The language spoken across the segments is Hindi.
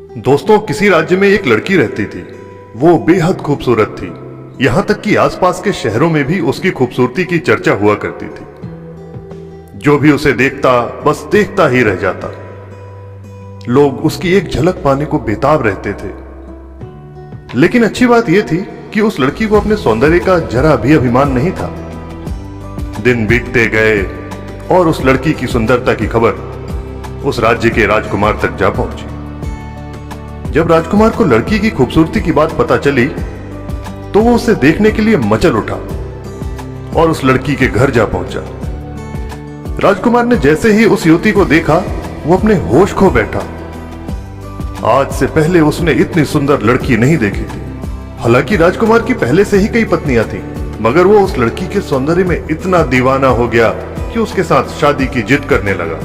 दोस्तों, किसी राज्य में एक लड़की रहती थी। वो बेहद खूबसूरत थी। यहां तक कि आसपास के शहरों में भी उसकी खूबसूरती की चर्चा हुआ करती थी। जो भी उसे देखता बस देखता ही रह जाता। लोग उसकी एक झलक पाने को बेताब रहते थे। लेकिन अच्छी बात यह थी कि उस लड़की को अपने सौंदर्य का जरा भी अभिमान नहीं था। दिन बीतते गए और उस लड़की की सुंदरता की खबर उस राज्य के राजकुमार तक जा पहुंची। जब राजकुमार को लड़की की खूबसूरती की बात पता चली तो वो उसे देखने के लिए मचल उठा और उस लड़की के घर जा पहुंचा। राजकुमार ने जैसे ही उस युवती को देखा वो अपने होश खो बैठा। आज से पहले उसने इतनी सुंदर लड़की नहीं देखी थी। हालांकि राजकुमार की पहले से ही कई पत्नियां थीं, मगर वो उस लड़की के सौंदर्य में इतना दीवाना हो गया कि उसके साथ शादी की जिद करने लगा।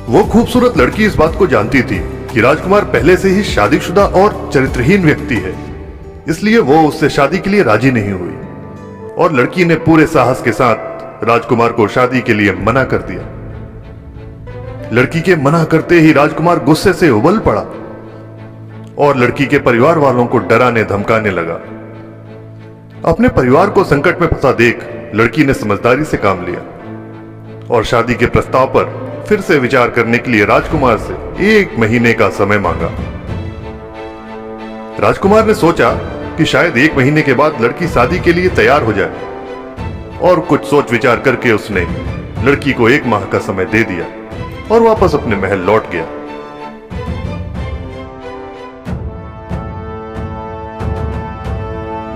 वो खूबसूरत लड़की इस बात को जानती थी कि राजकुमार पहले से ही शादीशुदा और चरित्रहीन व्यक्ति है, इसलिए वो उससे शादी के लिए राजी नहीं हुई और लड़की ने पूरे साहस के साथ राजकुमार को शादी के लिए मना कर दिया। लड़की के मना करते ही राजकुमार गुस्से से उबल पड़ा और लड़की के परिवार वालों को डराने धमकाने लगा। अपने परिवार को संकट में फंसा देख लड़की ने समझदारी से काम लिया और शादी के प्रस्ताव पर फिर से विचार करने के लिए राजकुमार से 1 महीने का समय मांगा। राजकुमार ने सोचा कि शायद 1 महीने के बाद लड़की शादी के लिए तैयार हो जाए और कुछ सोच विचार करके उसने लड़की को 1 माह का समय दे दिया और वापस अपने महल लौट गया।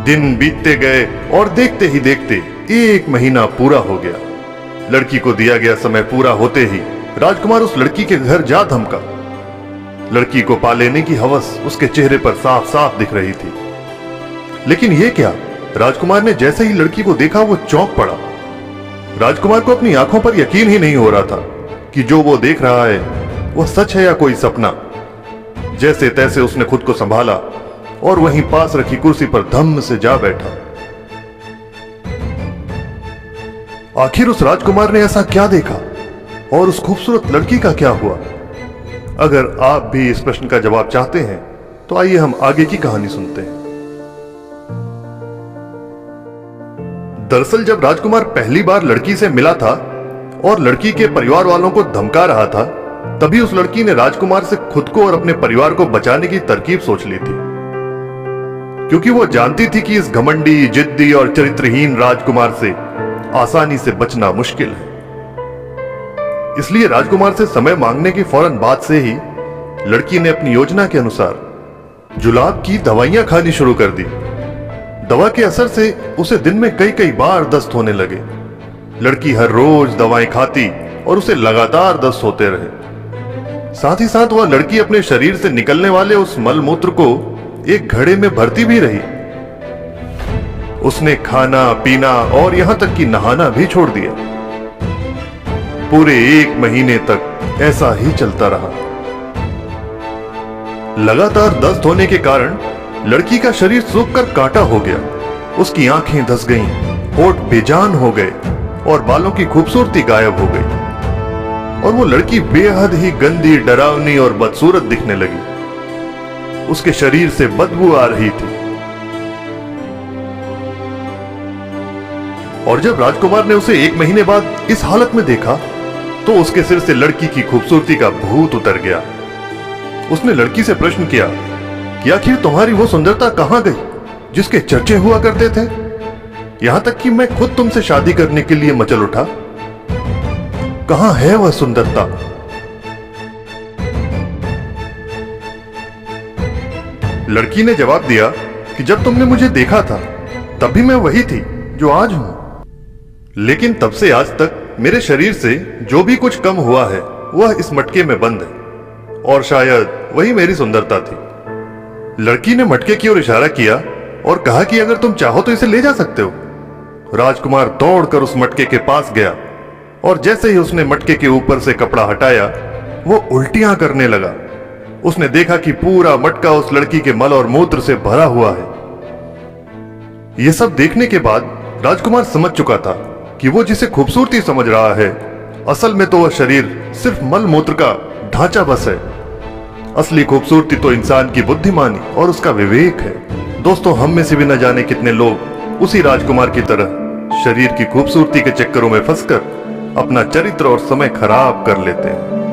दिन बीतते गए और देखते ही देखते 1 महीना पूरा हो गया। लड़की को दिया गया समय पूरा होते ही राजकुमार उस लड़की के घर जा धमका। लड़की को पा लेने की हवस उसके चेहरे पर साफ साफ दिख रही थी। लेकिन यह क्या, राजकुमार ने जैसे ही लड़की को देखा वो चौंक पड़ा। राजकुमार को अपनी आंखों पर यकीन ही नहीं हो रहा था कि जो वो देख रहा है वह सच है या कोई सपना। जैसे तैसे उसने खुद को संभाला और वहीं पास रखी कुर्सी पर धम्म से जा बैठा। आखिर उस राजकुमार ने ऐसा क्या देखा और उस खूबसूरत लड़की का क्या हुआ? अगर आप भी इस प्रश्न का जवाब चाहते हैं तो आइए हम आगे की कहानी सुनते हैं। दरअसल जब राजकुमार पहली बार लड़की से मिला था और लड़की के परिवार वालों को धमका रहा था, तभी उस लड़की ने राजकुमार से खुद को और अपने परिवार को बचाने की तरकीब सोच ली थी, क्योंकि वो जानती थी कि इस घमंडी, जिद्दी और चरित्रहीन राजकुमार से आसानी से बचना मुश्किल है। इसलिए राजकुमार से समय मांगने की फौरन बाद से ही लड़की ने अपनी योजना के अनुसार जुलाब की दवाइयां खानी शुरू कर दी। दवा के असर से उसे दिन में कई बार दस्त होने लगे। लड़की हर रोज दवाएं खाती और उसे लगातार दस्त होते रहे। साथ ही साथ वह लड़की अपने शरीर से निकलने वाले उस मल मूत्र को एक घड़े में भरती भी रही। उसने खाना पीना और यहां तक कि नहाना भी छोड़ दिया। पूरे 1 महीने तक ऐसा ही चलता रहा। लगातार दस्त होने के कारण लड़की का शरीर सूखकर कांटा हो गया। उसकी आंखें धंस गईं, होठ बेजान हो गए और बालों की खूबसूरती गायब हो गई और वो लड़की बेहद ही गंदी, डरावनी और बदसूरत दिखने लगी। उसके शरीर से बदबू आ रही थी। और जब राजकुमार ने उसे 1 महीने बाद इस हालत में देखा तो उसके सिर से लड़की की खूबसूरती का भूत उतर गया। उसने लड़की से प्रश्न किया कि आखिर तुम्हारी वो सुंदरता कहां गई जिसके चर्चे हुआ करते थे? यहां तक कि मैं खुद तुमसे शादी करने के लिए मचल उठा। कहां है वह सुंदरता? लड़की ने जवाब दिया कि जब तुमने मुझे देखा था तब भी मैं वही थी जो आज हूं, लेकिन तब से आज तक मेरे शरीर से जो भी कुछ कम हुआ है वह इस मटके में बंद है और शायद वही मेरी सुंदरता थी। लड़की ने मटके की ओर इशारा किया और कहा कि अगर तुम चाहो तो इसे ले जा सकते हो। राजकुमार दौड़कर उस मटके के पास गया और जैसे ही उसने मटके के ऊपर से कपड़ा हटाया वो उल्टियां करने लगा। उसने देखा कि पूरा मटका उस लड़की के मल और मूत्र से भरा हुआ है। यह सब देखने के बाद राजकुमार समझ चुका था कि वो जिसे खूबसूरती समझ रहा है असल में तो वह शरीर सिर्फ मल मूत्र का ढांचा बस है असली खूबसूरती तो इंसान की बुद्धिमानी और उसका विवेक है। दोस्तों, हम में से भी न जाने कितने लोग उसी राजकुमार की तरह शरीर की खूबसूरती के चक्करों में फंसकर अपना चरित्र और समय खराब कर लेते हैं।